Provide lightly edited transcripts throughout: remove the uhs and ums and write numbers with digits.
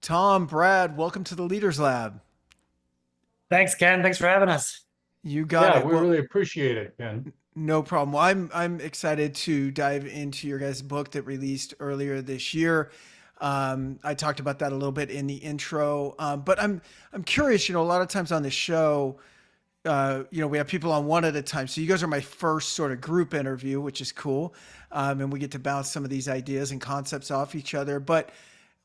Tom, Brad, welcome to the Leaders Lab. Thanks, Ken. Thanks for having us. You got Yeah, it. we Well, really appreciate it, Ken. no problem. Well, I'm excited to dive into your guys' book that released earlier this year. I talked about that a little bit in the intro, but I'm curious. A lot of times on the show, we have people on one at a time. So you guys are my first sort of group interview, which is cool, and we get to bounce some of these ideas and concepts off each other. But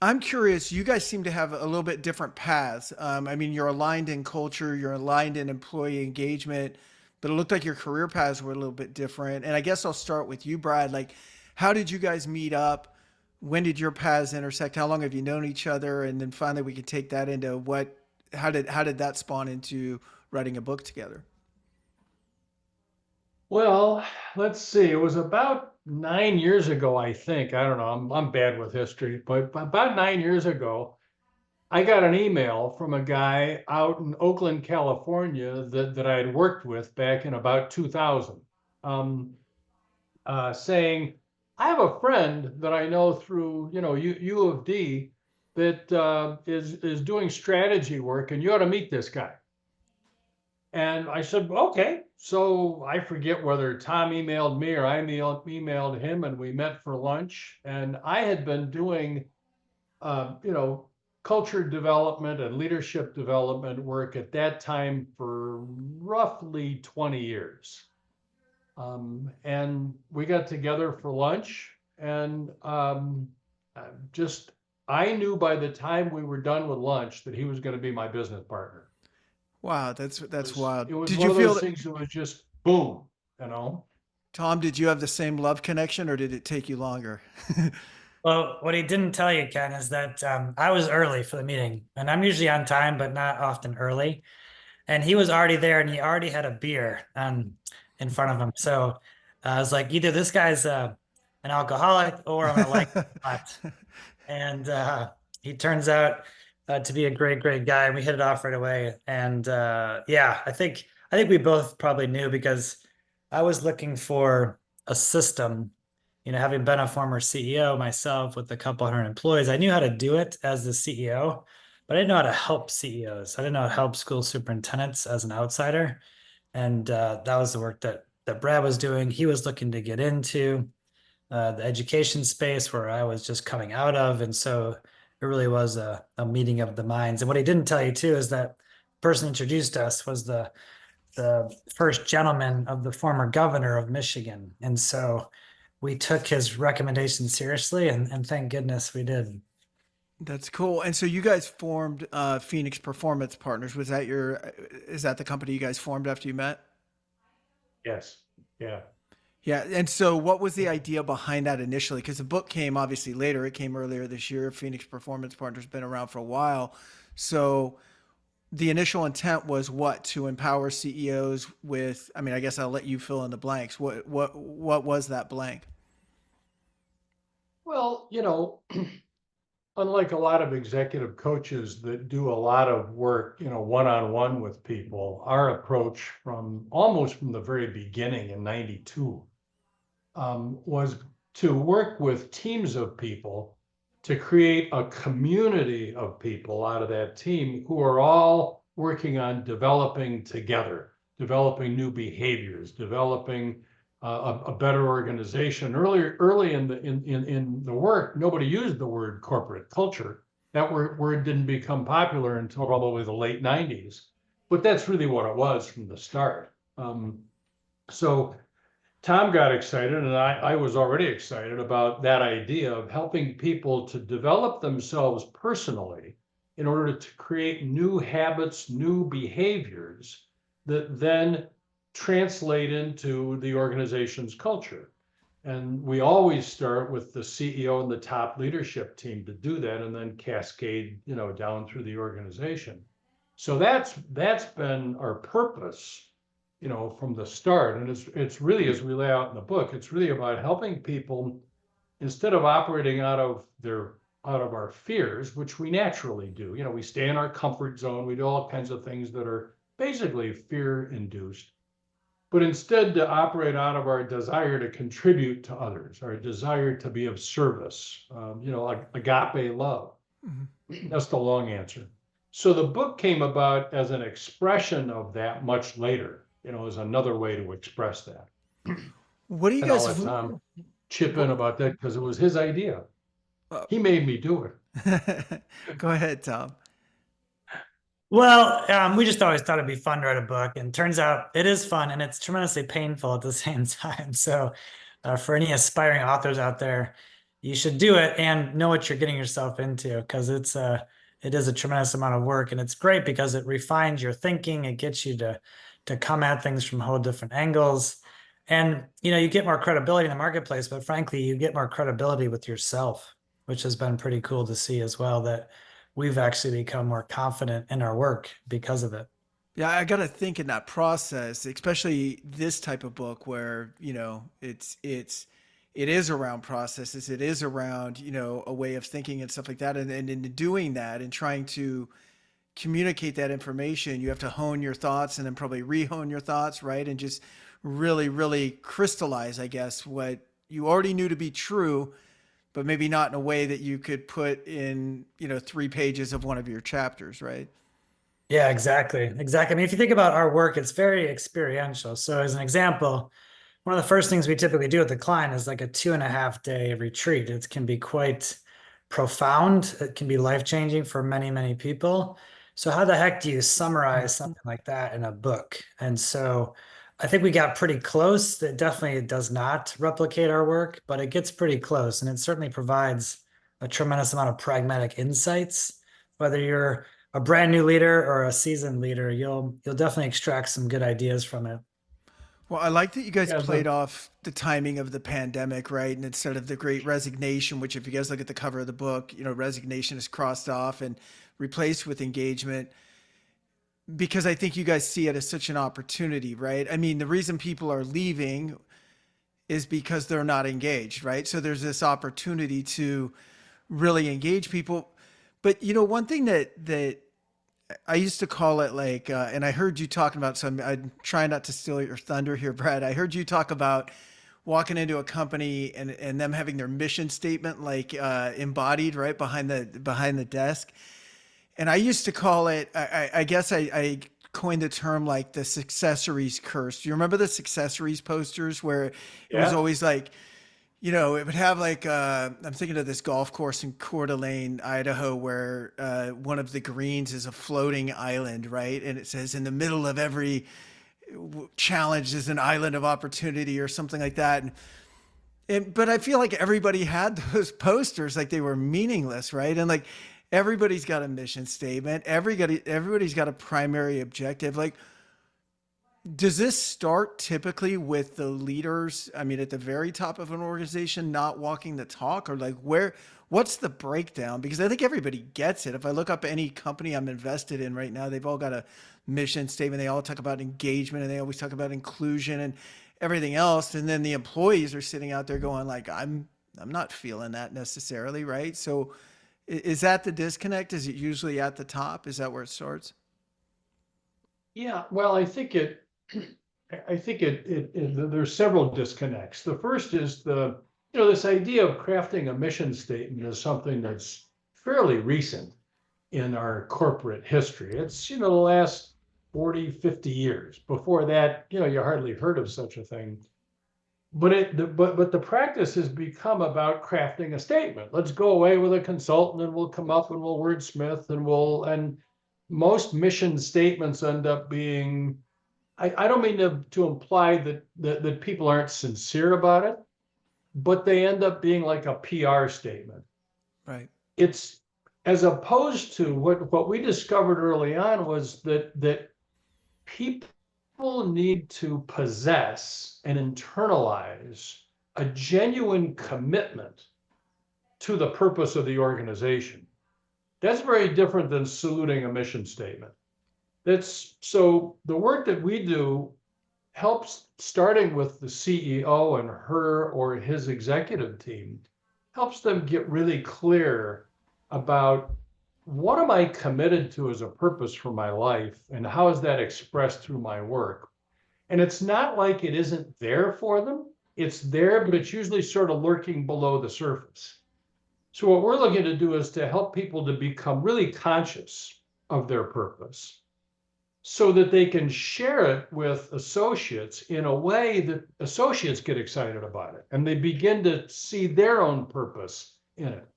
I'm curious, you guys seem to have a little bit different paths. I mean, you're aligned in culture, you're aligned in employee engagement, but it looked like your career paths were a little bit different. And I guess I'll start with you, Brad. Like, how did you guys meet up? When did your paths intersect? How long have you known each other? And then finally, we could take that into how did that spawn into writing a book together? Well, let's see. It was about 9 years ago, I think. I don't know. I'm bad with history, but about 9 years ago, I got an email from a guy out in Oakland, California that I had worked with back in about 2000, um, saying, "I have a friend that I know through, U of D that is doing strategy work, and you ought to meet this guy." And I said, okay. So I forget whether Tom emailed me or I emailed him, and we met for lunch. And I had been doing, uh, you know, culture development and leadership development work at that time for roughly 20 years. And we got together for lunch, and just I knew by the time we were done with lunch that he was going to be my business partner. Wow, that's wild. It was Did one you of feel those that, things that was just boom, you know. Tom? Did you have the same love connection, or did it take you longer? Well, what he didn't tell you, Ken, is that I was early for the meeting, and I'm usually on time, but not often early. And he was already there, and he already had a beer in front of him. So I was like, either this guy's an alcoholic, or I'm gonna like him a lot. And he turns out to be a great, great guy. And we hit it off right away. And yeah, I think we both probably knew because I was looking for a system. Having been a former CEO myself with a couple hundred employees, I knew how to do it as the CEO, but I didn't know how to help CEOs. I didn't know how to help school superintendents as an outsider. And that was the work that Brad was doing. He was looking to get into the education space where I was just coming out of. And so it really was a meeting of the minds. And what he didn't tell you too is that the person who introduced us was the first gentleman of the former governor of Michigan. And so we took his recommendation seriously, and thank goodness we did. That's cool. And so you guys formed Phoenix Performance Partners. Is that the company you guys formed after you met? Yes. Yeah. Yeah. And so what was the idea behind that initially? Because the book came obviously later. It came earlier this year. Phoenix Performance Partners been around for a while. So the initial intent was what? To empower CEOs with, I mean, I guess I'll let you fill in the blanks. What was that blank? Well, unlike a lot of executive coaches that do a lot of work, one-on-one with people, our approach from almost from the very beginning in 92 was to work with teams of people to create a community of people out of that team who are all working on developing together, developing new behaviors, developing a better organization. Early in the work, nobody used the word corporate culture. That word didn't become popular until probably the late 90s. But that's really what it was from the start. So Tom got excited, and I was already excited about that idea of helping people to develop themselves personally in order to create new habits, new behaviors that then translate into the organization's culture. And we always start with the CEO and the top leadership team to do that, and then cascade, down through the organization. So that's been our purpose, from the start. And it's really, as we lay out in the book, it's really about helping people instead of operating out of our fears, which we naturally do. We stay in our comfort zone. We do all kinds of things that are basically fear induced, but instead to operate out of our desire to contribute to others, our desire to be of service, like agape love. Mm-hmm. That's the long answer. So the book came about as an expression of that much later, as another way to express that. What do you And I'll guys? let Tom chip in about that because it was his idea. Uh, He made me do it. Go ahead, Tom. Well, we just always thought it'd be fun to write a book, and turns out it is fun and it's tremendously painful at the same time. So, for any aspiring authors out there, you should do it and know what you're getting yourself into, because it is a tremendous amount of work, and it's great because it refines your thinking. It gets you to come at things from whole different angles, and you get more credibility in the marketplace. But frankly, you get more credibility with yourself, which has been pretty cool to see as well. That we've actually become more confident in our work because of it. Yeah, I got to think in that process, especially this type of book where, it is around processes. It is around, a way of thinking and stuff like that. And in doing that and trying to communicate that information, you have to hone your thoughts and then probably re-hone your thoughts, right? And just really, really crystallize, I guess, what you already knew to be true, but maybe not in a way that you could put in, 3 pages of one of your chapters, right? Yeah, exactly. Exactly. I mean, if you think about our work, it's very experiential. So, as an example, one of the first things we typically do with the client is like a 2.5 day retreat. It can be quite profound. It can be life-changing for many, many people. So how the heck do you summarize something like that in a book? And so I think we got pretty close. It definitely does not replicate our work, but it gets pretty close. And it certainly provides a tremendous amount of pragmatic insights. Whether you're a brand new leader or a seasoned leader, you'll definitely extract some good ideas from it. Well, I like that you guys Yeah, played off the timing of the pandemic, right? And instead of the great resignation, which if you guys look at the cover of the book, resignation is crossed off and replaced with engagement, because I think you guys see it as such an opportunity, right? I mean, the reason people are leaving is because they're not engaged, right? So there's this opportunity to really engage people. But one thing that I used to call it like, and I heard you talking about, so I'm trying not to steal your thunder here, Brad. I heard you talk about walking into a company and them having their mission statement like embodied right behind the desk. And I used to call it, I guess I coined the term like the successories curse. Do you remember the successories posters where it was Yeah. always like, it would have like I'm thinking of this golf course in Coeur d'Alene, Idaho, where one of the greens is a floating island, right? And it says in the middle of every challenge is an island of opportunity or something like that. But I feel like everybody had those posters like they were meaningless, right? And like everybody's got a mission statement. Everybody's got a primary objective. Like, does this start typically with the leaders? I mean, at the very top of an organization, not walking the talk, or like what's the breakdown? Because I think everybody gets it. If I look up any company I'm invested in right now, they've all got a mission statement. They all talk about engagement and they always talk about inclusion and everything else. And then the employees are sitting out there going like, I'm not feeling that necessarily. Right. So is that the disconnect? Is it usually at the top? Is that where it starts? Yeah, well, I think there's several disconnects. The first is this idea of crafting a mission statement is something that's fairly recent in our corporate history. It's, the last 40, 50 years. Before that, you hardly heard of such a thing. But the practice has become about crafting a statement. Let's go away with a consultant and we'll come up and we'll wordsmith and most mission statements end up being, I don't mean to imply that people aren't sincere about it, but they end up being like a PR statement. Right. It's as opposed to what we discovered early on was that people need to possess and internalize a genuine commitment to the purpose of the organization. That's very different than saluting a mission statement. So the work that we do helps, starting with the CEO and her or his executive team, helps them get really clear about what am I committed to as a purpose for my life and how is that expressed through my work. And it's not like it isn't there for them. It's there, but it's usually sort of lurking below the surface. So what we're looking to do is to help people to become really conscious of their purpose so that they can share it with associates in a way that associates get excited about it and they begin to see their own purpose in it.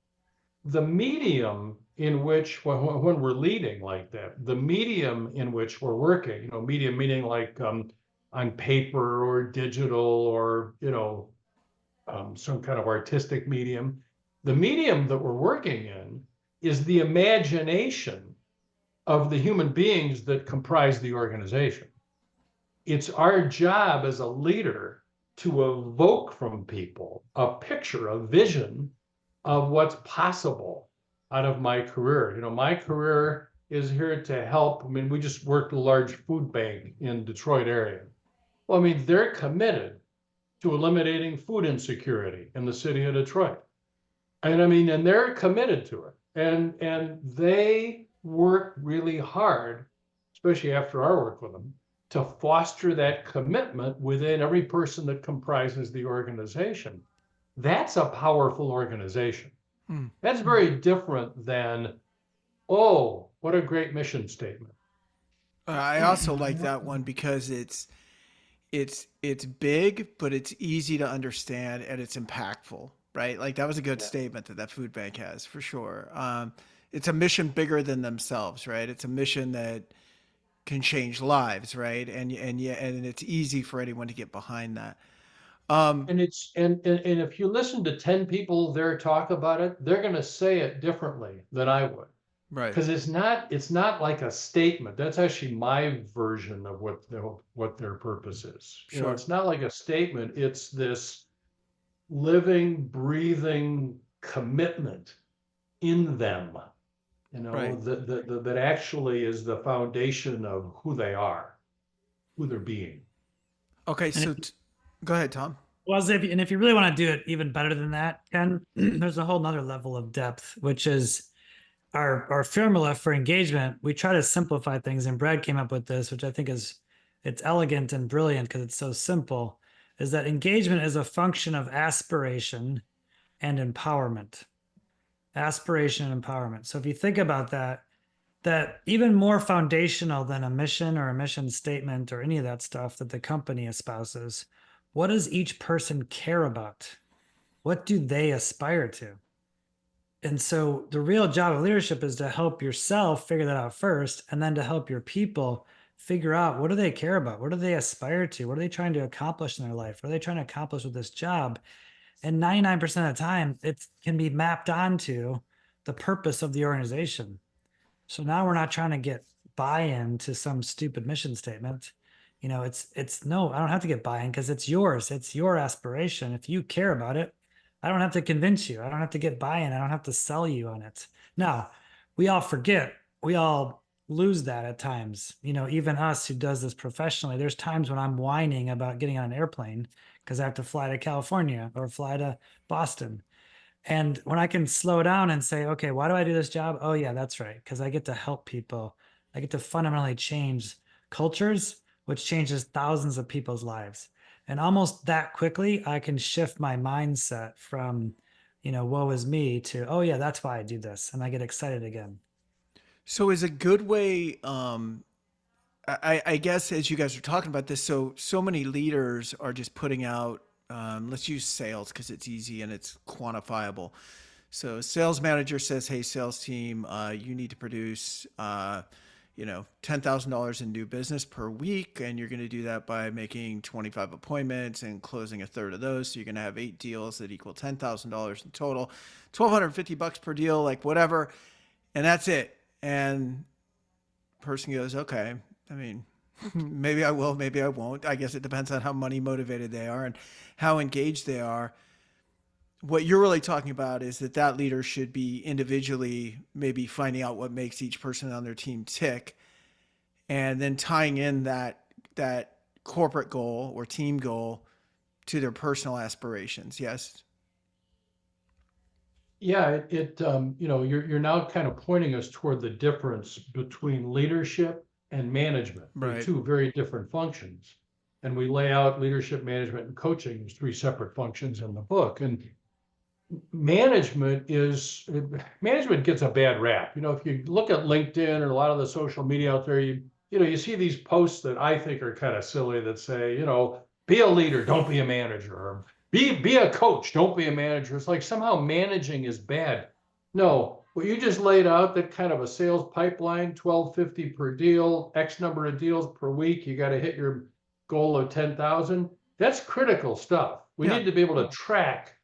The medium in which, when we're leading like that, the medium in which we're working, medium meaning like on paper or digital or, some kind of artistic medium, the medium that we're working in is the imagination of the human beings that comprise the organization. It's our job as a leader to evoke from people a picture, a vision of what's possible out of my career. My career is here to help. I mean, we just worked a large food bank in Detroit area. Well, I mean, they're committed to eliminating food insecurity in the city of Detroit. And they're committed to it. And they work really hard, especially after our work with them, to foster that commitment within every person that comprises the organization. That's a powerful organization. Hmm. That's very different than, oh, what a great mission statement. I also like that one because it's big, but it's easy to understand and it's impactful, right? Like that was a good Yeah. statement that food bank has for sure. It's a mission bigger than themselves, right? It's a mission that can change lives, right? And yeah, and it's easy for anyone to get behind that. Um, And and if you listen to 10 people there talk about it, they're going to say it differently than I would. right, Because it's not like a statement. That's actually my version of what their purpose is. sure, It's not like a statement. It's this living, breathing commitment in them. right. That actually is the foundation of who they are, who they're being. Okay, And if, so go ahead, Tom. well, if you really want to do it even better than that, Ken, there's a whole nother level of depth, which is our formula for engagement. We try to simplify things, and Brad came up with this, which I think it's elegant and brilliant because it's so simple. Is that engagement is a function of aspiration and empowerment. Aspiration and empowerment. So if you think about that, that even more foundational than a mission or a mission statement or any of that stuff that the company espouses, what does each person care about? What do they aspire to? And so the real job of leadership is to help yourself figure that out first, and then to help your people figure out what do they care about? What do they aspire to? What are they trying to accomplish in their life? What are they trying to accomplish with this job? And 99% of the time, it can be mapped onto the purpose of the organization. So now we're not trying to get buy-in to some stupid mission statement. It's no, I don't have to get buy-in because it's yours. It's your aspiration. If you care about it, I don't have to convince you. I don't have to get buy-in. I don't have to sell you on it. Now, we all forget. We all lose that at times. Even us who does this professionally, there's times when I'm whining about getting on an airplane because I have to fly to California or fly to Boston. And when I can slow down and say, okay, why do I do this job? Oh, yeah, that's right. Because I get to help people. I get to fundamentally change cultures, which changes thousands of people's lives. And almost that quickly, I can shift my mindset from, woe is me to, oh, yeah, that's why I do this. And I get excited again. So is a good way, I guess as you guys are talking about this, so many leaders are just putting out, let's use sales because it's easy and it's quantifiable. So a sales manager says, "Hey, sales team, you need to produce, $10,000 in new business per week, and you're going to do that by making 25 appointments and closing a third of those. So you're going to have 8 deals that equal $10,000 in total, $1,250 per deal, like whatever, and that's it." And person goes, "Okay, I mean, maybe I will, maybe I won't. I guess it depends on how money motivated they are and how engaged they are." What you're really talking about is that leader should be individually maybe finding out what makes each person on their team tick and then tying in that corporate goal or team goal to their personal aspirations. Yes. Yeah, you're now kind of pointing us toward the difference between leadership and management. They're Right. two very different functions. And we lay out leadership, management, and coaching as three separate functions in the book. And management gets a bad rap. If you look at LinkedIn or a lot of the social media out there, you see these posts that I think are kind of silly that say, be a leader, don't be a manager, or be a coach, don't be a manager. It's like somehow managing is bad. No, what you just laid out, that kind of a sales pipeline, 1250 per deal, X number of deals per week, you got to hit your goal of 10,000. That's critical stuff. We Yeah. need to be able to track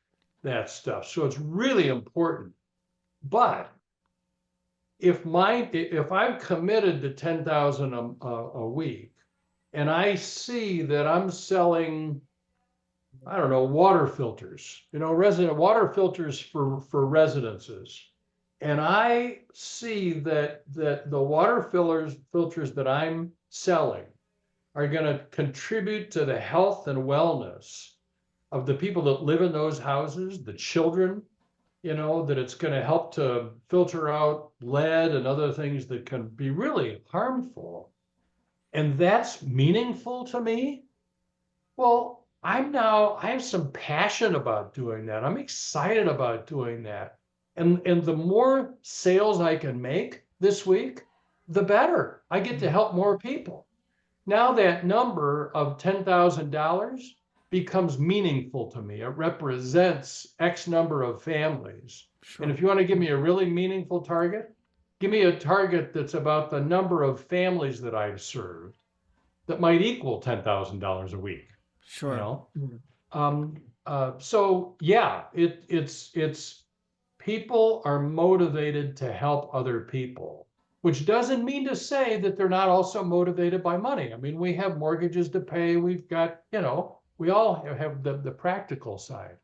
that stuff. So it's really important. But if I'm committed to 10,000 a week, and I see that I'm selling, I don't know, water filters, resident water filters for residences, and I see that the water filters that I'm selling are going to contribute to the health and wellness of the people that live in those houses, the children, that it's going to help to filter out lead and other things that can be really harmful. And that's meaningful to me. Well, I have some passion about doing that. I'm excited about doing that. And the more sales I can make this week, the better. I get to help more people. Now that number of $10,000 becomes meaningful to me. It represents X number of families. Sure. And if you want to give me a really meaningful target, give me a target that's about the number of families that I've served that might equal $10,000 a week. Sure. So yeah, it's people are motivated to help other people, which doesn't mean to say that they're not also motivated by money. I mean, we have mortgages to pay. We've got, we all have the practical side,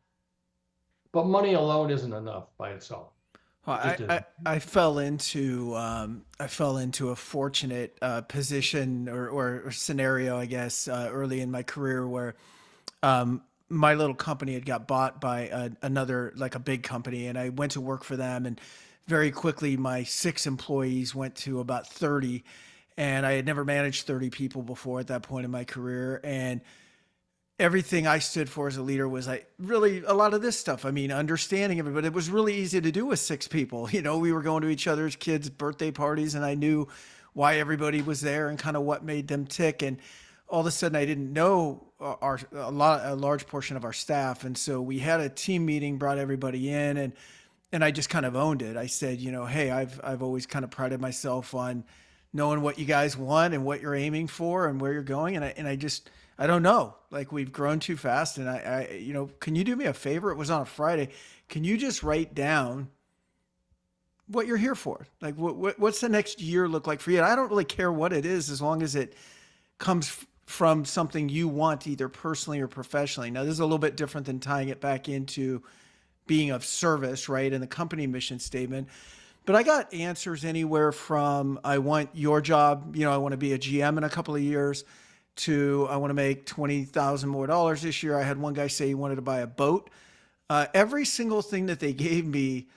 but money alone isn't enough by itself. Well, It just isn't. I fell into a fortunate position or scenario, I guess, early in my career where my little company had got bought by another, like a big company, and I went to work for them, and very quickly my 6 employees went to about 30, and I had never managed 30 people before at that point in my career, and everything I stood for as a leader was like really a lot of this stuff. I mean, understanding everybody. It was really easy to do with 6 people. We were going to each other's kids' birthday parties, and I knew why everybody was there and kind of what made them tick. And all of a sudden, I didn't know a large portion of our staff, and so we had a team meeting, brought everybody in, and I just kind of owned it. I said, hey, I've always kind of prided myself on knowing what you guys want and what you're aiming for and where you're going, and I don't know. Like, we've grown too fast, and can you do me a favor? It was on a Friday. Can you just write down what you're here for? Like, what's the next year look like for you? And I don't really care what it is, as long as it comes from something you want, either personally or professionally. Now, this is a little bit different than tying it back into being of service, right? And the company mission statement. But I got answers anywhere from, I want your job, I want to be a GM in a couple of years, to I want to make $20,000 more this year. I had one guy say he wanted to buy a boat. Every single thing that they gave me,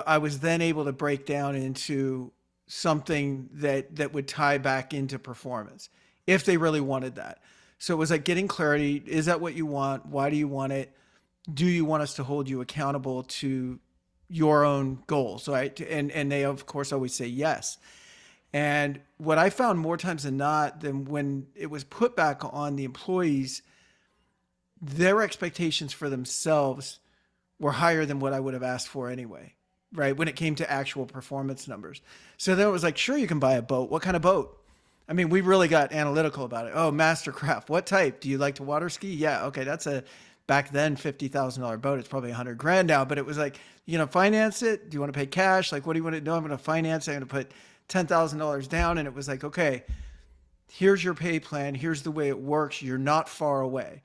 I was then able to break down into something that would tie back into performance, if they really wanted that. So it was like getting clarity. Is that what you want? Why do you want it? Do you want us to hold you accountable to your own goals? Right? And they, of course, always say yes. And what I found more times than not, than when it was put back on the employees, their expectations for themselves were higher than what I would have asked for anyway, right? When it came to actual performance numbers. So then it was like, sure, you can buy a boat. What kind of boat? I mean, we really got analytical about it. Oh, Mastercraft. What type? Do you like to water ski? Yeah. Okay. That's a back then $50,000 boat. It's probably $100,000 now, but it was like, finance it? Do you want to pay cash? Like, what do you want to do? No, I'm going to finance it. I'm going to put $10,000 down. And it was like, okay, here's your pay plan. Here's the way it works. You're not far away.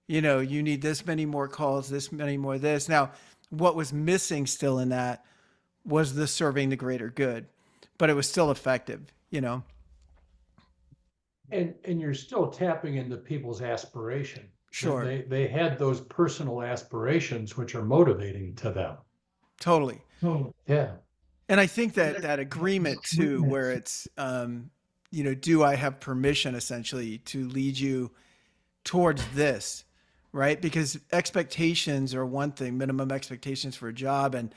You need this many more calls, this many more this. Now, what was missing still in that was the serving the greater good, but it was still effective. And you're still tapping into people's aspiration. Sure. They had those personal aspirations, which are motivating to them. Totally. Oh, yeah. And I think that agreement too, where it's, do I have permission essentially to lead you towards this, right? Because expectations are one thing, minimum expectations for a job, and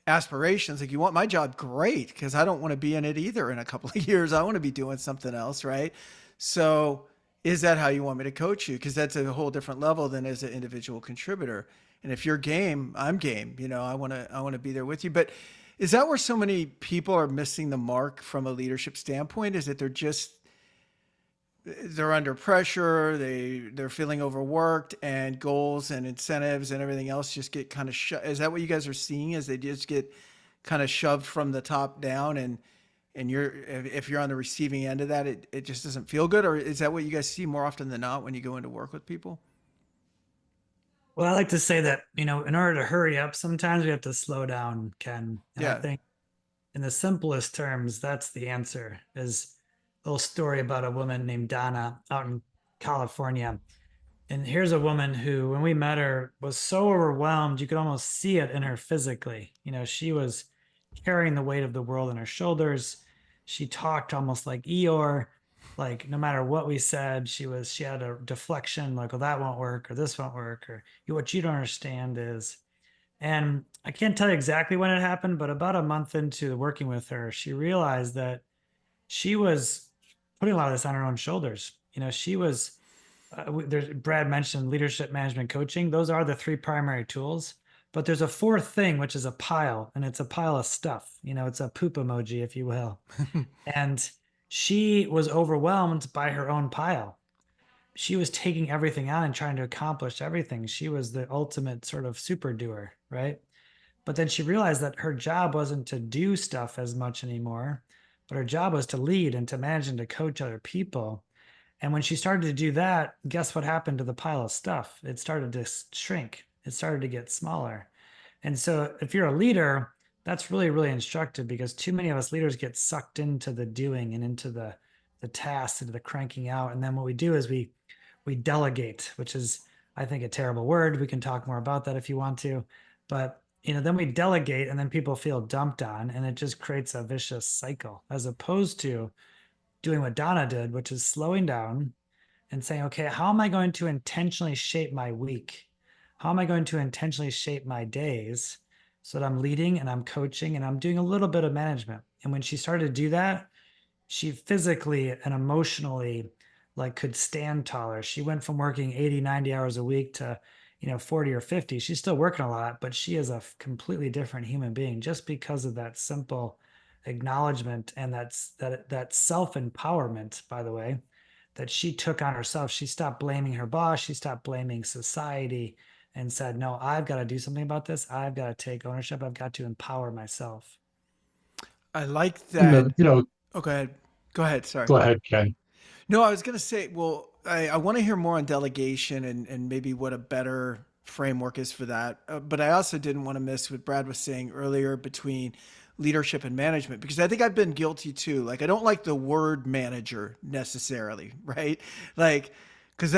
aspirations. Like, you want my job, great, because I don't want to be in it either in a couple of years. I want to be doing something else, right? So, is that how you want me to coach you? Because that's a whole different level than as an individual contributor. And if you're game, I'm game. I want to be there with you. But is that where so many people are missing the mark from a leadership standpoint? Is that they're under pressure, they're feeling overworked, and goals and incentives and everything else just get kind of is that what you guys are seeing, is they just get kind of shoved from the top down, and if you're on the receiving end of that, it just doesn't feel good? Or is that what you guys see more often than not when you go into work with people? Well, I like to say that, in order to hurry up, sometimes we have to slow down, Ken. And I Yeah. think in the simplest terms, that's the answer. Is a little story about a woman named Donna out in California. And here's a woman who, when we met her, was so overwhelmed, you could almost see it in her physically. She was carrying the weight of the world on her shoulders. She talked almost like Eeyore. Like, no matter what we said, she had a deflection, like, well, that won't work, or this won't work, or what you don't understand is. And I can't tell you exactly when it happened, but about a month into working with her, she realized that she was putting a lot of this on her own shoulders. She was Brad mentioned leadership management coaching. Those are the three primary tools. But there's a fourth thing, which is a pile, and it's a pile of stuff. It's a poop emoji, if you will. And she was overwhelmed by her own pile. She was taking everything on and trying to accomplish everything. She was the ultimate sort of super doer, right? But then she realized that her job wasn't to do stuff as much anymore, but her job was to lead and to manage and to coach other people. And when she started to do that, guess what happened to the pile of stuff? It started to shrink. It started to get smaller. And so if you're a leader, that's really, really instructive, because too many of us leaders get sucked into the doing and into the tasks, into the cranking out. And then what we do is we delegate, which is, I think, a terrible word. We can talk more about that if you want to. But then we delegate, and then people feel dumped on, and it just creates a vicious cycle, as opposed to doing what Donna did, which is slowing down and saying, okay, how am I going to intentionally shape my week? How am I going to intentionally shape my days so that I'm leading and I'm coaching and I'm doing a little bit of management? And when she started to do that, she physically and emotionally, like, could stand taller. She went from working 80, 90 hours a week to 40 or 50. She's still working a lot, but she is a completely different human being, just because of that simple acknowledgement, and that self-empowerment, by the way, that she took on herself. She stopped blaming her boss, she stopped blaming society, and said, no, I've got to do something about this. I've got to take ownership. I've got to empower myself. I like And that. Oh, go ahead. Go ahead. Sorry. go ahead, Ken. No, I was going to say, well, I want to hear more on delegation, and maybe what a better framework is for that. But I also didn't want to miss what Brad was saying earlier between leadership and management, because I think I've been guilty too. Like, I don't like the word manager necessarily, right? Like, because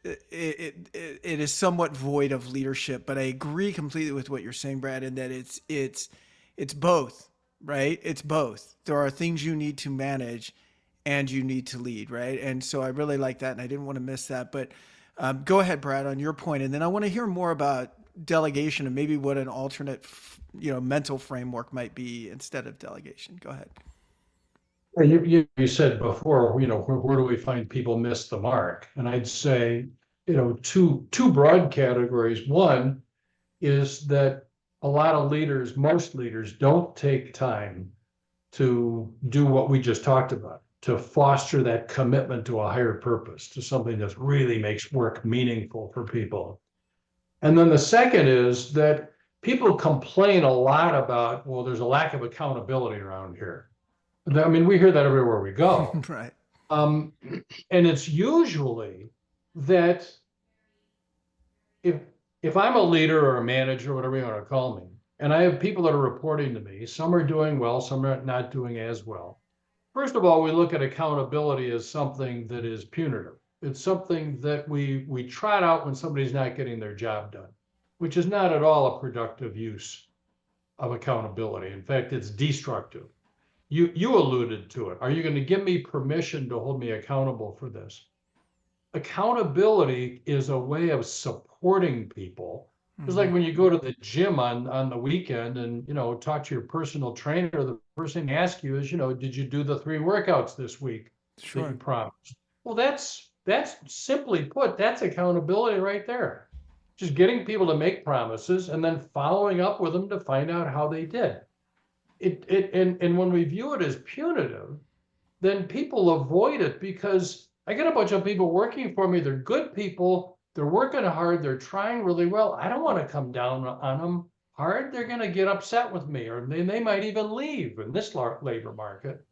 it is somewhat void of leadership. But I agree completely with what you're saying, Brad, in that it's both, right? It's both. There are things you need to manage, and you need to lead, right? And so I really like that, and I didn't want to miss that. But go ahead, Brad, on your point, and then I want to hear more about delegation and maybe what an alternate, mental framework might be instead of delegation. Go ahead. You said before, where do we find people miss the mark? And I'd say, two broad categories. One is that a lot of leaders, most leaders, don't take time to do what we just talked about, to foster that commitment to a higher purpose, to something that really makes work meaningful for people. And then the second is that people complain a lot about, well, there's a lack of accountability around here. I mean, we hear that everywhere we go. Right. Um, and it's usually that if if I'm a leader or a manager, whatever you want to call me, and I have people that are reporting to me, some are doing well, some are not doing as well. First of all, we look at accountability as something that is punitive. It's something that we trot out when somebody's not getting their job done, which is not at all a productive use of accountability. In fact, it's destructive. You alluded to it. Are you going to give me permission to hold me accountable for this? accountability is a way of supporting people. It's Hmm. like when you go to the gym on the weekend and, talk to your personal trainer, the first thing they ask you is, did you do the 3 workouts this week that you Sure. promised? Well, that's simply put, that's accountabiliity right there. Just getting people to make promises and then following up with them to find out how they did. And when we view it as punitive, then people avoid it because I get a bunch of people working for me. They're good people. They're working hard. They're trying really well. I don't want to come down on them hard. They're going to get upset with me, or they might even leave in this labor market.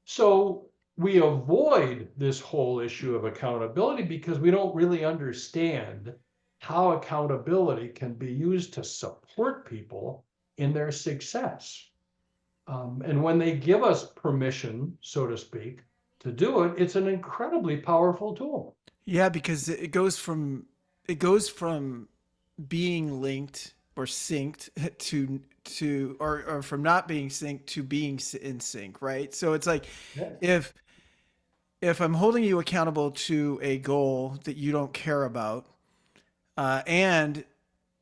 So we avoid this whole issue of accountability because we don't really understand how accountability can be used to support people in their success. And when they give us permission, so to speak, to do it, it's an incredibly powerful tool. Yeah, because it goes from being linked or synced or from not being synced to being in sync, right? So it's like Yeah. if if I'm holding you accountable to a goal that you don't care about, and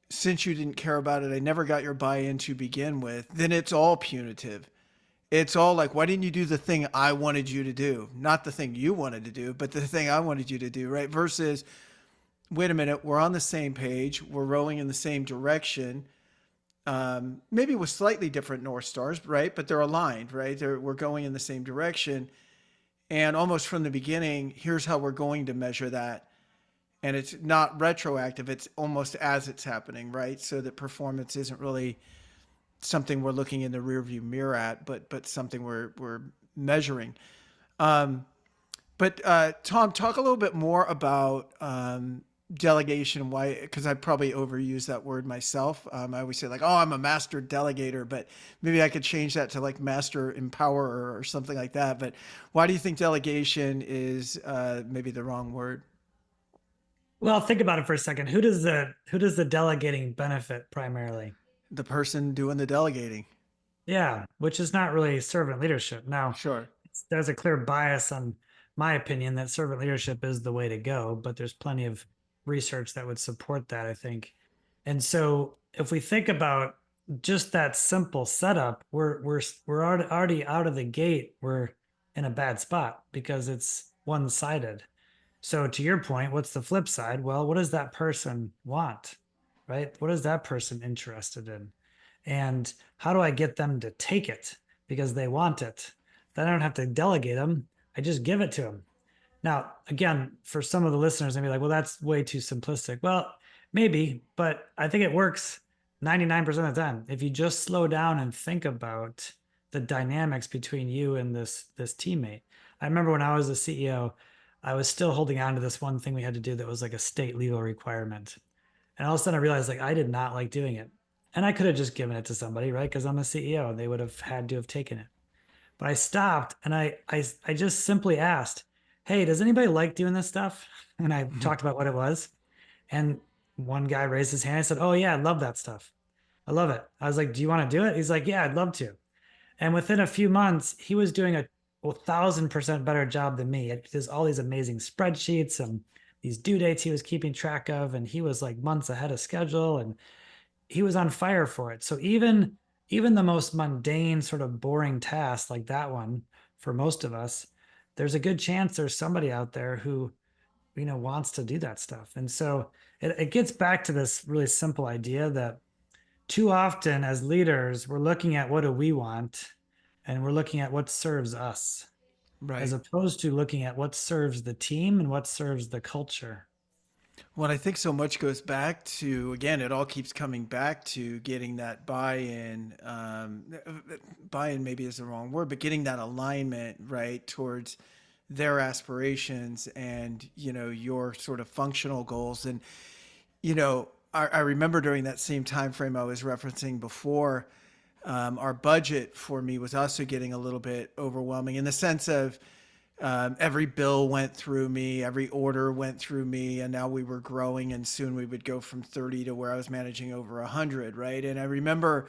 since you didn't care about it, I never got your buy-in to begin with, then it's all punitive. It's all like, why didn't you do the thing I wanted you to do? Not the thing you wanted to do, but the thing I wanted you to do, right? Versus, wait a minute, we're on the same page, we're rowing in the same direction. Maybe with slightly different North Stars, right? But they're aligned, right? We're going in the same direction. And almost from the beginning, here's how we're going to measure that. And it's not retroactive, it's almost as it's happening, right? So that performance isn't really something we're looking in the rearview mirror at, but something we're measuring. Um, but Tom, talk a little bit more about delegation and why, because I probably overuse that word myself. I always say like, oh, I'm a master delegator, but maybe I could change that to like master empowerer or something like that. But why do you think delegation is maybe the wrong word? Well, think about it for a second. Who does the delegating benefit primarily? The person doing the delegating. Yeah, which is not really servant leadership. Now, Sure. there's a clear bias on my opinion that servant leadership is the way to go, but there's plenty of research that would support that, I think. And so if we think about just that simple setup, we're already out of the gate. We're in a bad spot because it's one-sided. So to your point, what's the flip side? Well, what does that person want? Right? What is that person interested in? And how do I get them to take it because they want it? Then I don't have to delegate them. I just give it to them. Now, again, for some of the listeners, they'd be like, well, that's way too simplistic. Well, maybe, but I think it works 99% of the time. If you just slow down and think about the dynamics between you and this teammate. I remember when I was the CEO, I was still holding on to this one thing we had to do that was like a state legal requirement. And all of a sudden I realized like I did not like doing it. And I could have just given it to somebody, right? Because I'm a CEO and they would have had to have taken it. But I stopped and I just simply asked, hey, does anybody like doing this stuff? And I talked about what it was. And one guy raised his hand. I said, oh, yeah, I love that stuff. I love it. I was like, do you want to do it? He's like, yeah, I'd love to. And within a few months, he was doing a 1,000% better job than me. There's all these amazing spreadsheets and these due dates he was keeping track of. And he was like months ahead of schedule. And he was on fire for it. So even the most mundane sort of boring task like that one for most of us, there's a good chance there's somebody out there who wants to do that stuff. And so it gets back to this really simple idea that too often as leaders we're looking at what do we want and we're looking at what serves us as Right. opposed to looking at what serves the team and what serves the culture. Well, I think so much goes back to, again, it all keeps coming back to getting that buy-in. Buy-in maybe is the wrong word, but getting that alignment, right, towards their aspirations and, your sort of functional goals. And, I remember during that same time frame I was referencing before, our budget for me was also getting a little bit overwhelming in the sense of, every bill went through me, every order went through me, and now we were growing, and soon we would go from 30 to where I was managing over 100, right? And I remember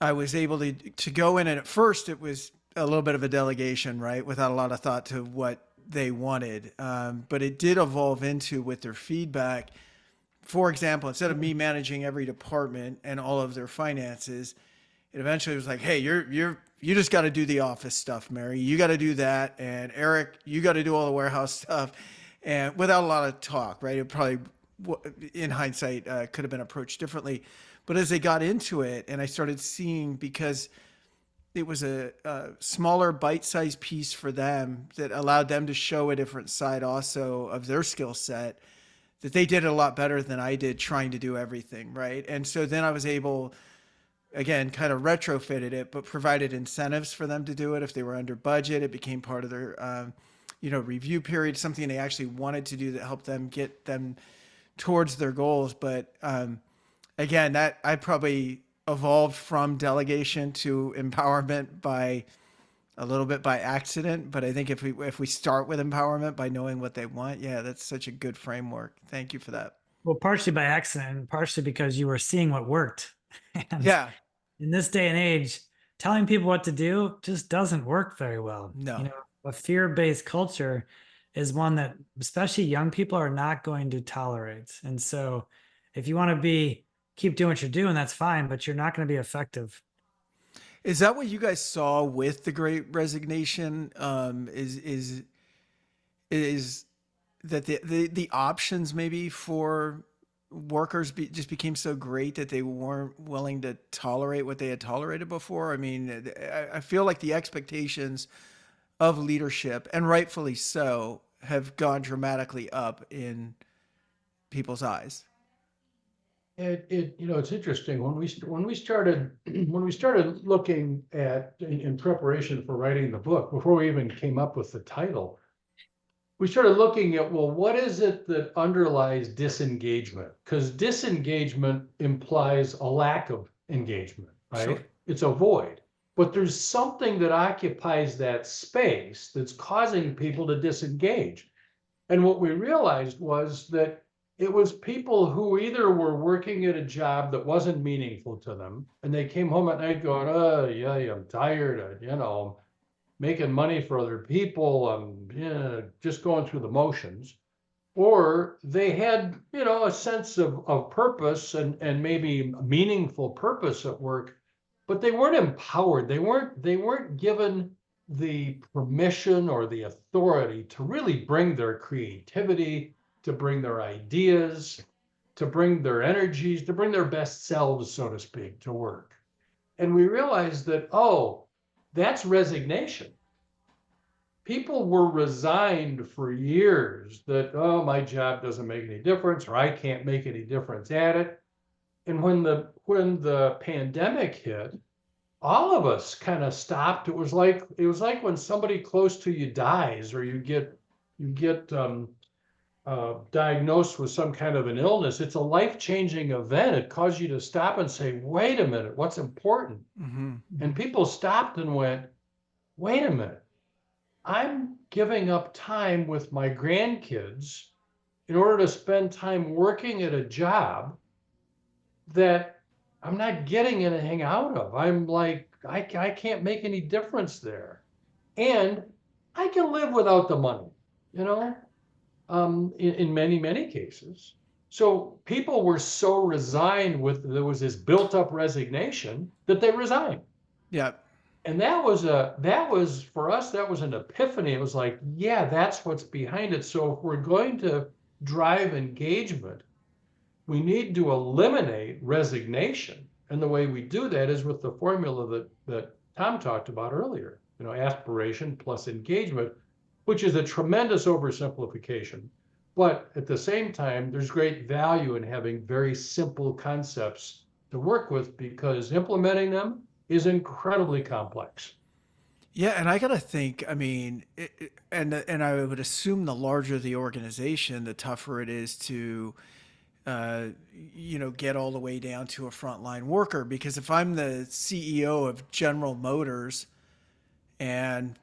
I was able to go in, and at first it was a little bit of a delegation, right, without a lot of thought to what they wanted. But it did evolve into, with their feedback, for example, instead of me managing every department and all of their finances, it eventually was like, hey, you just got to do the office stuff, Mary. You got to do that, and Eric, you got to do all the warehouse stuff, and without a lot of talk, right? It probably, in hindsight, could have been approached differently. But as they got into it, and I started seeing, because it was a smaller bite-sized piece for them that allowed them to show a different side also of their skill set, that they did it a lot better than I did trying to do everything, right? And so then I was able, again, kind of retrofitted it, but provided incentives for them to do it. If they were under budget, it became part of their, review period, something they actually wanted to do that helped them get them towards their goals. But again, that I probably evolved from delegation to empowerment by a little bit by accident. But I think if we start with empowerment by knowing what they want, yeah, that's such a good framework. Thank you for that. Well, partially by accident, and partially because you were seeing what worked. And Yeah, in this day and age, telling people what to do just doesn't work very well. no. A fear-based culture is one that especially young people are not going to tolerate. And so if you want to keep doing what you're doing, that's fine, but you're not going to be effective. Is that what you guys saw with the Great Resignation? Is that the options maybe for workers just became so great that they weren't willing to tolerate what they had tolerated before? I mean, I feel like the expectations of leadership, and rightfully so, have gone dramatically up in people's eyes. It's interesting when we started when we started looking at in preparation for writing the book, before we even came up with the title, we started looking at, well, what is it that underlies disengagement? Because disengagement implies a lack of engagement, right? Sure. It's a void. But there's something that occupies that space that's causing people to disengage. And what we realized was that it was people who either were working at a job that wasn't meaningful to them, and they came home at night going, oh, yeah, I'm tired of, making money for other people. I'm just going through the motions. Or they had, a sense of purpose and maybe meaningful purpose at work, but they weren't empowered. They weren't given the permission or the authority to really bring their creativity, to bring their ideas, to bring their energies, to bring their best selves, so to speak, to work. And we realized that, oh, that's resignation. People were resigned for years that, oh, my job doesn't make any difference, or I can't make any difference at it. And when the pandemic hit, all of us kind of stopped. It was like when somebody close to you dies, or you get diagnosed with some kind of an illness. It's a life-changing event. It caused you to stop and say, wait a minute, what's important? Mm-hmm. And people stopped and went, wait a minute, I'm giving up time with my grandkids in order to spend time working at a job that I'm not getting anything out of. I'm like, I can't make any difference there. And I can live without the money, in many, many cases. So people were so resigned there was this built up resignation that they resigned. Yeah. And that was for us, that was an epiphany. It was like, yeah, that's what's behind it. So if we're going to drive engagement, we need to eliminate resignation. And the way we do that is with the formula that Tom talked about earlier, aspiration plus engagement, which is a tremendous oversimplification. But at the same time, there's great value in having very simple concepts to work with, because implementing them is incredibly complex. Yeah, and I gotta think. I mean, and I would assume the larger the organization, the tougher it is to, get all the way down to a frontline worker. Because if I'm the CEO of General Motors, and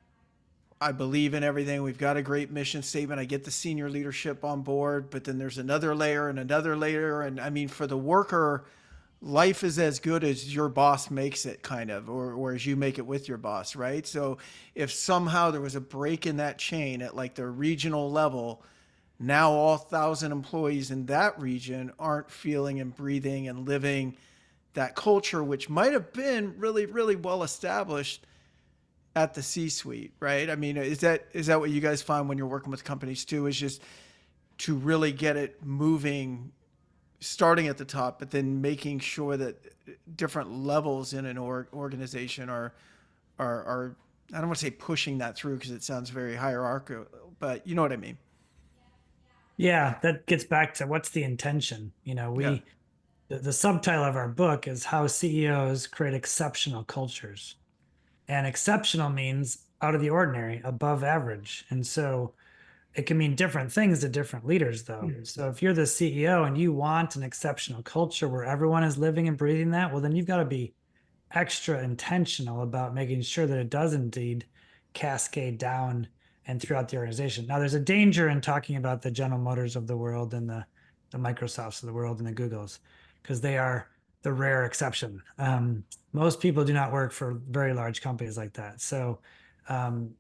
I believe in everything, we've got a great mission statement, I get the senior leadership on board, but then there's another layer and another layer, and I mean, for the worker, life is as good as your boss makes it, kind of, or as you make it with your boss, right? So if somehow there was a break in that chain at like the regional level, now all 1,000 employees in that region aren't feeling and breathing and living that culture, which might have been really, really well established at the C-suite, right? I mean, is that what you guys find when you're working with companies too? Is just to really get it moving, starting at the top, but then making sure that different levels in an organization are I don't want to say pushing that through because it sounds very hierarchical, but you know what I mean? Yeah, that gets back to what's the intention. Yeah. The subtitle of our book is How CEOs Create Exceptional Cultures. And exceptional means out of the ordinary, above average. And so it can mean different things to different leaders, though. So if you're the CEO and you want an exceptional culture where everyone is living and breathing that, well, then you've got to be extra intentional about making sure that it does indeed cascade down and throughout the organization. Now, there's a danger in talking about the General Motors of the world and the Microsofts of the world and the Googles, because they are the rare exception. Most people do not work for very large companies like that. So um,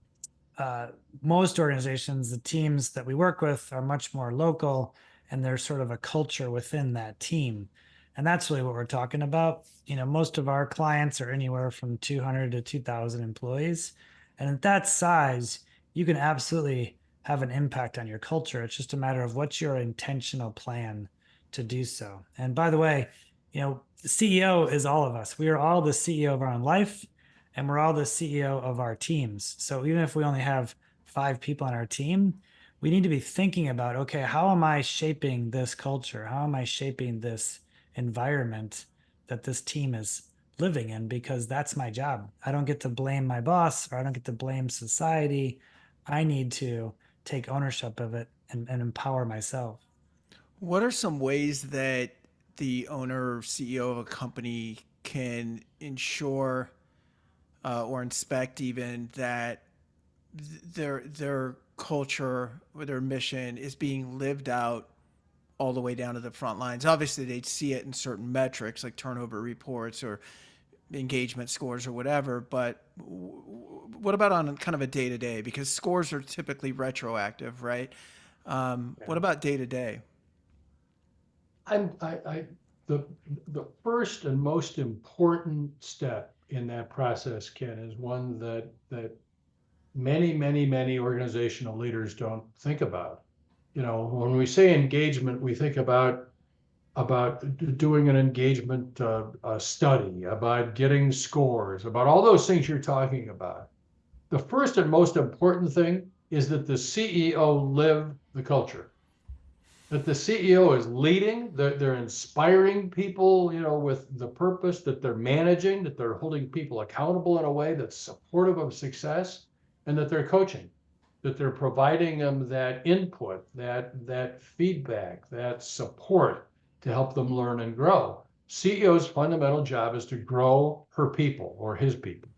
uh, most organizations, the teams that we work with are much more local, and there's sort of a culture within that team. And that's really what we're talking about. Most of our clients are anywhere from 200 to 2,000 employees. And at that size, you can absolutely have an impact on your culture. It's just a matter of what's your intentional plan to do so. And by the way, the CEO is all of us. We are all the CEO of our own life, and we're all the CEO of our teams. So even if we only have 5 people on our team, we need to be thinking about, okay, how am I shaping this culture? How am I shaping this environment that this team is living in? Because that's my job. I don't get to blame my boss, or I don't get to blame society. I need to take ownership of it and empower myself. What are some ways that the owner or CEO of a company can ensure or inspect even that their culture or their mission is being lived out all the way down to the front lines? Obviously, they'd see it in certain metrics like turnover reports or engagement scores or whatever. But what about on kind of a day to day? Because scores are typically retroactive, right? What about day to day? I the the first and most important step in that process, Ken, is one that many organizational leaders don't think about. When we say engagement, we think about doing an engagement study, about getting scores, about all those things you're talking about. The first and most important thing is that the CEO live the culture, that the CEO is leading, that they're inspiring people, with the purpose, that they're managing, that they're holding people accountable in a way that's supportive of success, and that they're coaching, that they're providing them that input, that feedback, that support to help them learn and grow. CEO's fundamental job is to grow her people or his people.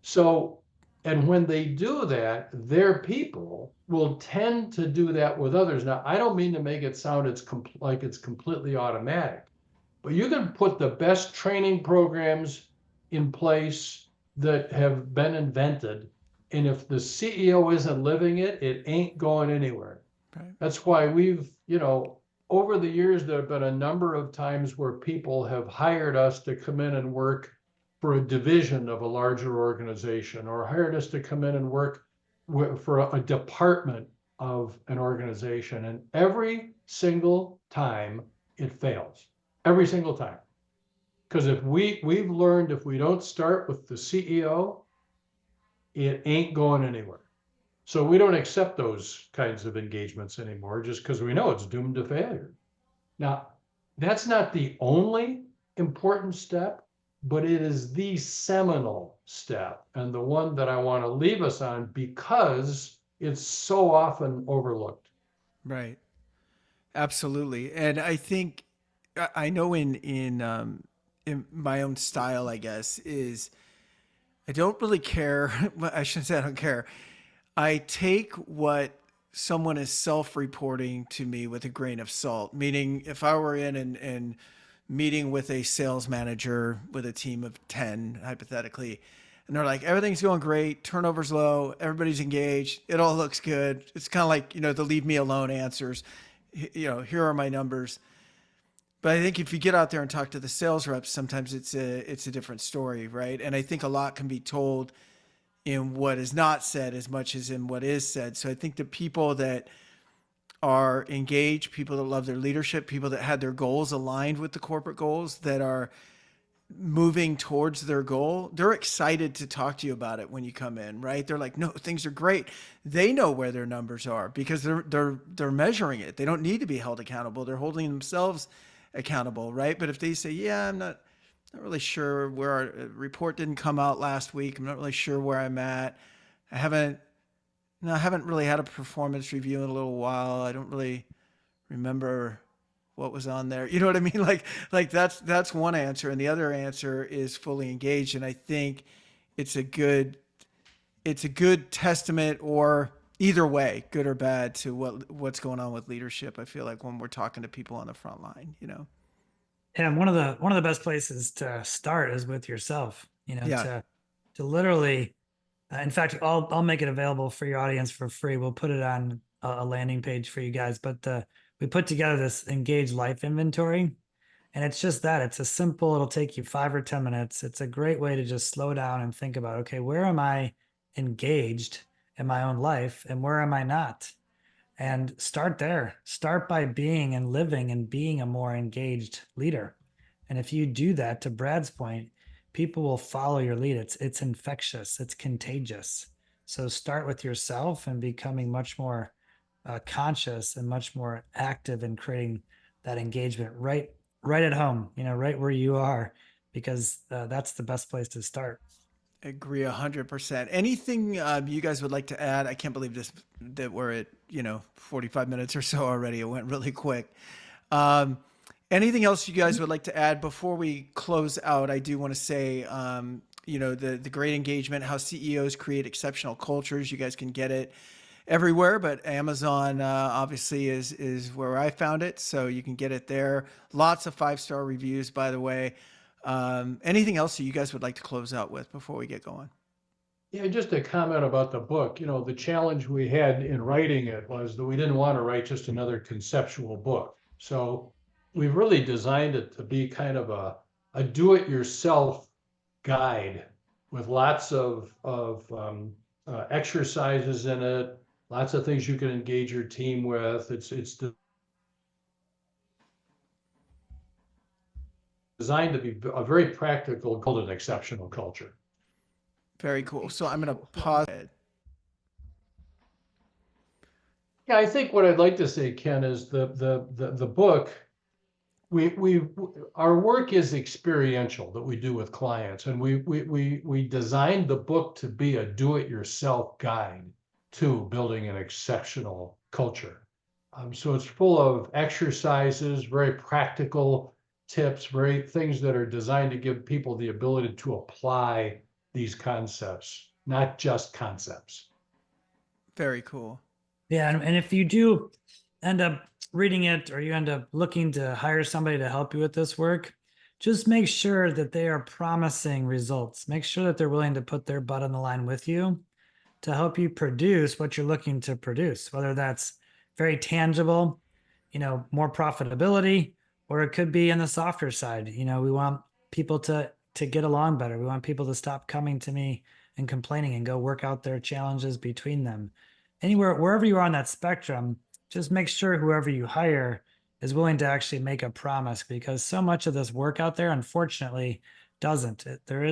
So, and when they do that, their people will tend to do that with others. Now, I don't mean to make it sound like it's completely automatic, but you can put the best training programs in place that have been invented. And if the CEO isn't living it, it ain't going anywhere. Right. That's why over the years, there have been a number of times where people have hired us to come in and work for a division of a larger organization, or hired us to come in and work for a department of an organization. And every single time it fails, every single time. Because we've learned, if we don't start with the CEO, it ain't going anywhere. So we don't accept those kinds of engagements anymore, just because we know it's doomed to failure. Now, that's not the only important step, but it is the seminal step, and the one that I want to leave us on because it's so often overlooked. Right. Absolutely. And I think I know in my own style, I guess, is I don't really care. I shouldn't say I don't care. I take what someone is self-reporting to me with a grain of salt. Meaning, if I were in and meeting with a sales manager with a team of 10, hypothetically. And they're like, everything's going great. Turnover's low. Everybody's engaged. It all looks good. It's kind of like, the leave me alone answers. Here are my numbers. But I think if you get out there and talk to the sales reps, sometimes it's a different story, right? And I think a lot can be told in what is not said as much as in what is said. So I think the people that are engaged, people that love their leadership, people that had their goals aligned with the corporate goals, that are moving towards their goal, they're excited to talk to you about it when you come in, right? They're like, no, things are great. They know where their numbers are because they're measuring it. They don't need to be held accountable. They're holding themselves accountable, right? But if they say, yeah, I'm not really sure where our report didn't come out last week. I'm not really sure where I'm at. I haven't really had a performance review in a little while. I don't really remember what was on there. You know what I mean? Like that's one answer. And the other answer is fully engaged. And I think it's a good testament, or either way, good or bad, to what's going on with leadership. I feel like when we're talking to people on the front line, And one of the best places to start is with yourself, Yeah. to literally, in fact, I'll make it available for your audience for free. We'll put it on a landing page for you guys, but we put together this engaged life inventory, and it's just that. It's a simple, it'll take you 5 or 10 minutes. It's a great way to just slow down and think about, okay, where am I engaged in my own life and where am I not? And start there. Start by being and living and being a more engaged leader. And if you do that, to Brad's point, people will follow your lead. It's infectious, it's contagious. So start with yourself and becoming much more conscious and much more active in creating that engagement right at home, right where you are, because that's the best place to start. Agree 100%. Anything you guys would like to add? I can't believe that we're at 45 minutes or so already. It went really quick. Um, Anything else you guys would like to add before we close out? I do want to say, the great engagement, how CEOs create exceptional cultures. You guys can get it everywhere, but Amazon obviously is where I found it, so you can get it there. Lots of 5-star reviews, by the way. Anything else that you guys would like to close out with before we get going? Yeah, just a comment about the book. The challenge we had in writing it was that we didn't want to write just another conceptual book. So we've really designed it to be kind of a do-it-yourself guide with lots of exercises in it, lots of things you can engage your team with. It's designed to be a very practical, golden, exceptional culture. Very cool. So I'm going to pause. Yeah, I think what I'd like to say, Ken, is the book, our work is experiential that we do with clients, and we designed the book to be a do-it-yourself guide to building an exceptional culture. So it's full of exercises, very practical tips, very things that are designed to give people the ability to apply these concepts, not just concepts. Very cool. Yeah, and if you do end up reading it, or you end up looking to hire somebody to help you with this work, just make sure that they are promising results. Make sure that they're willing to put their butt on the line with you to help you produce what you're looking to produce, whether that's very tangible, more profitability, or it could be in the softer side. We want people to get along better. We want people to stop coming to me and complaining and go work out their challenges between them. Wherever you are on that spectrum, just make sure whoever you hire is willing to actually make a promise, because so much of this work out there, unfortunately, doesn't. There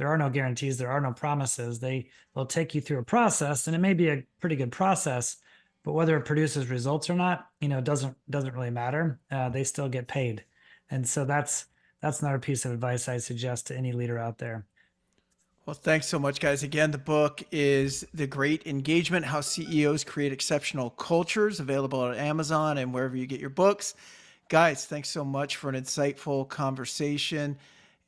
are no guarantees. There are no promises. They'll take you through a process, and it may be a pretty good process, but whether it produces results or not, doesn't really matter. They still get paid. And so that's another piece of advice I suggest to any leader out there. Well, thanks so much, guys. Again, the book is The Great Engagement, How CEOs Create Exceptional Cultures, available at Amazon and wherever you get your books. Guys, thanks so much for an insightful conversation.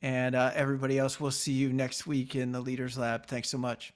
And everybody else, we'll see you next week in the Leaders Lab. Thanks so much.